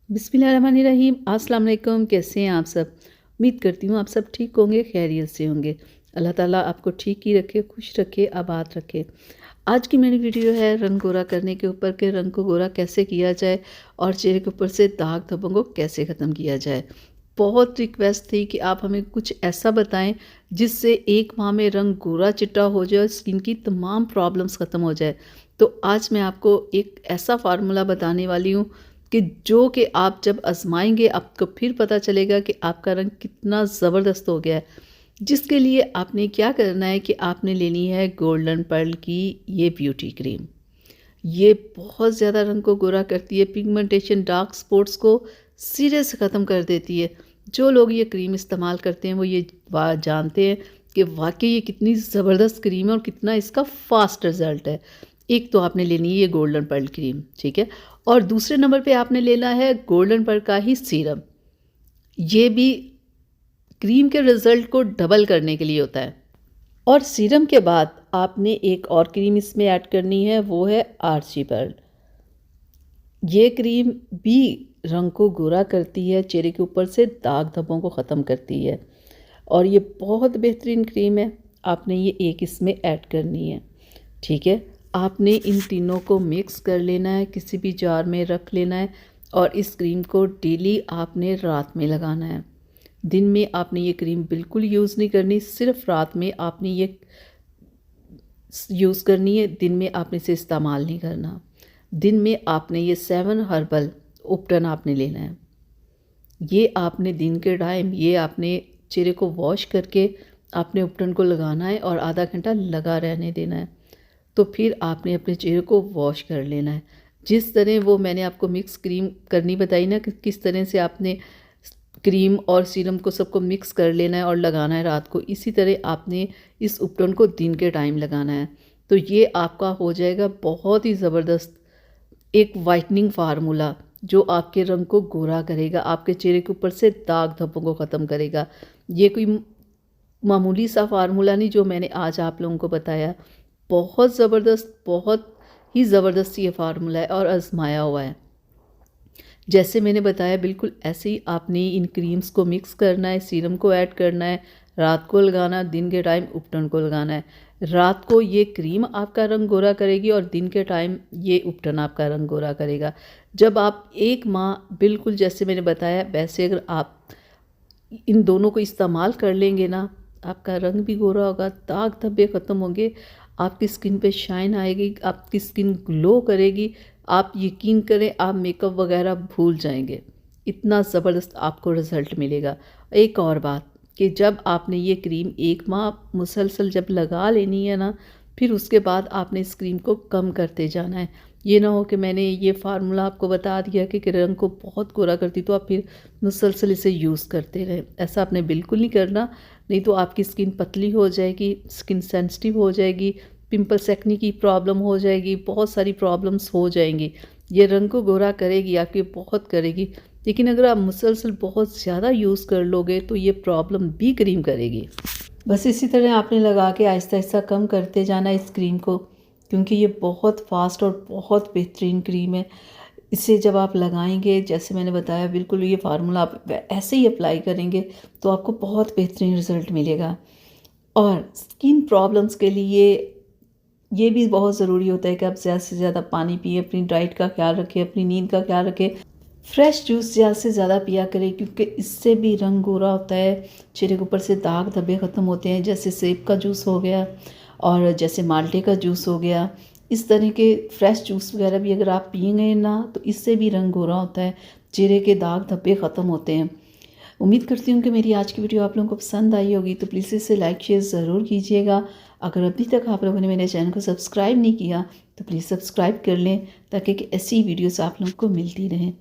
बिस्मिल्लाहिर्रहमानिर्रहीम। अस्सलाम वालेकुम। कैसे हैं आप सब? उम्मीद करती हूँ आप सब ठीक होंगे, खैरियत से होंगे। अल्लाह ताला आपको ठीक ही रखे, खुश रखे, आबाद रखे। आज की मेरी वीडियो है रंग गोरा करने के ऊपर कि रंग को गोरा कैसे किया जाए और चेहरे के ऊपर से दाग धब्बों को कैसे ख़त्म किया जाए। बहुत रिक्वेस्ट थी कि आप हमें कुछ ऐसा बताएं जिससे एक माह में रंग गोरा चिट्टा हो जाए और स्किन की तमाम प्रॉब्लम्स ख़त्म हो जाए। तो आज मैं आपको एक ऐसा फार्मूला बताने वाली हूँ कि आप जब आजमाएंगे आपको फिर पता चलेगा कि आपका रंग कितना ज़बरदस्त हो गया है। जिसके लिए आपने क्या करना है कि आपने लेनी है गोल्डन पर्ल की ये ब्यूटी क्रीम। ये बहुत ज़्यादा रंग को गोरा करती है, पिगमेंटेशन डार्क स्पॉट्स को सिरे से ख़त्म कर देती है। जो लोग ये क्रीम इस्तेमाल करते हैं वो ये जानते हैं कि वाकई ये कितनी ज़बरदस्त क्रीम है और कितना इसका फास्ट रिज़ल्ट है। एक तो आपने लेनी है ये गोल्डन पर्ल क्रीम, ठीक है। और दूसरे नंबर पे आपने लेना है गोल्डन पर्ल का ही सीरम। ये भी क्रीम के रिज़ल्ट को डबल करने के लिए होता है। और सीरम के बाद आपने एक और क्रीम इसमें ऐड करनी है, वो है आर्ची पर्ल। ये क्रीम भी रंग को गोरा करती है, चेहरे के ऊपर से दाग धब्बों को ख़त्म करती है और ये बहुत बेहतरीन क्रीम है। आपने ये एक इसमें ऐड करनी है, ठीक है। आपने इन तीनों को मिक्स कर लेना है, किसी भी जार में रख लेना है और इस क्रीम को डेली आपने रात में लगाना है। दिन में आपने ये क्रीम बिल्कुल यूज़ नहीं करनी, सिर्फ रात में आपने ये यूज़ करनी है। दिन में आपने इसे इस्तेमाल नहीं करना। दिन में आपने ये 7 हर्बल उपटन आपने लेना है। ये आपने दिन के टाइम ये आपने चेहरे को वॉश करके आपने उपटन को लगाना है और आधा घंटा लगा रहने देना है। तो फिर आपने अपने चेहरे को वॉश कर लेना है। जिस तरह वो मैंने आपको मिक्स क्रीम करनी बताई ना कि किस तरह से आपने क्रीम और सीरम को सबको मिक्स कर लेना है और लगाना है रात को, इसी तरह आपने इस उपटन को दिन के टाइम लगाना है। तो ये आपका हो जाएगा बहुत ही ज़बरदस्त एक वाइटनिंग फार्मूला जो आपके रंग को गोरा करेगा, आपके चेहरे के ऊपर से दाग धब्बों को ख़त्म करेगा। ये कोई मामूली सा फार्मूला नहीं जो मैंने आज आप लोगों को बताया। बहुत ज़बरदस्त, बहुत ही ज़बरदस्त ये फार्मूला है और आजमाया हुआ है। जैसे मैंने बताया बिल्कुल ऐसे ही आपने इन क्रीम्स को मिक्स करना है, सीरम को ऐड करना है, रात को लगाना, दिन के टाइम उपटन को लगाना है। रात को ये क्रीम आपका रंग गोरा करेगी और दिन के टाइम ये उपटन आपका रंग गोरा करेगा। जब आप एक माह बिल्कुल जैसे मैंने बताया वैसे अगर आप इन दोनों को इस्तेमाल कर लेंगे ना, आपका रंग भी गोरा होगा, दाग धब्बे ख़त्म होंगे, आपकी स्किन पे शाइन आएगी, आपकी स्किन ग्लो करेगी। आप यकीन करें आप मेकअप वगैरह भूल जाएंगे, इतना ज़बरदस्त आपको रिज़ल्ट मिलेगा। एक और बात कि जब आपने ये क्रीम एक माह मुसलसल जब लगा लेनी है ना, फिर उसके बाद आपने इस क्रीम को कम करते जाना है। ये ना हो कि मैंने ये फार्मूला आपको बता दिया कि रंग को बहुत गोरा करती तो आप फिर मुसलसल इसे यूज़ करते रहें। ऐसा आपने बिल्कुल नहीं करना, नहीं तो आपकी स्किन पतली हो जाएगी, स्किन सेंसिटिव हो जाएगी, पिंपल्स एक्ने की प्रॉब्लम हो जाएगी, बहुत सारी प्रॉब्लम्स हो जाएंगी। ये रंग को गोरा करेगी आपकी, बहुत करेगी, लेकिन अगर आप मुसलसल बहुत ज़्यादा यूज़ कर लोगे तो ये प्रॉब्लम भी क्रीम करेगी। बस इसी तरह आपने लगा के आहिस्ता आहिस्ता कम करते जाना इस क्रीम को, क्योंकि ये बहुत फास्ट और बहुत बेहतरीन क्रीम है। इसे जब आप लगाएंगे जैसे मैंने बताया बिल्कुल ये फार्मूला आप ऐसे ही अप्लाई करेंगे तो आपको बहुत बेहतरीन रिज़ल्ट मिलेगा। और स्किन प्रॉब्लम्स के लिए ये भी बहुत ज़रूरी होता है कि आप ज़्यादा से ज़्यादा पानी पिए, अपनी डाइट का ख्याल रखें, अपनी नींद का ख्याल रखें, फ्रेश जूस ज़्यादा से ज़्यादा पिया करें क्योंकि इससे भी रंग गोरा होता है, चेहरे के ऊपर से दाग धब्बे ख़त्म होते हैं। जैसे सेब का जूस हो गया और जैसे माल्टे का जूस हो गया, इस तरह के फ्रेश जूस वगैरह भी अगर आप पिएंगे ना तो इससे भी रंग गोरा होता है, चेहरे के दाग धब्बे ख़त्म होते हैं। उम्मीद करती हूँ कि मेरी आज की वीडियो आप लोगों को पसंद आई होगी, तो प्लीज़ इसे लाइक शेयर ज़रूर कीजिएगा। अगर अभी तक आप लोगों ने मेरे चैनल को सब्सक्राइब नहीं किया तो प्लीज़ सब्सक्राइब कर लें ताकि ऐसी वीडियोस आप लोगों को मिलती रहें।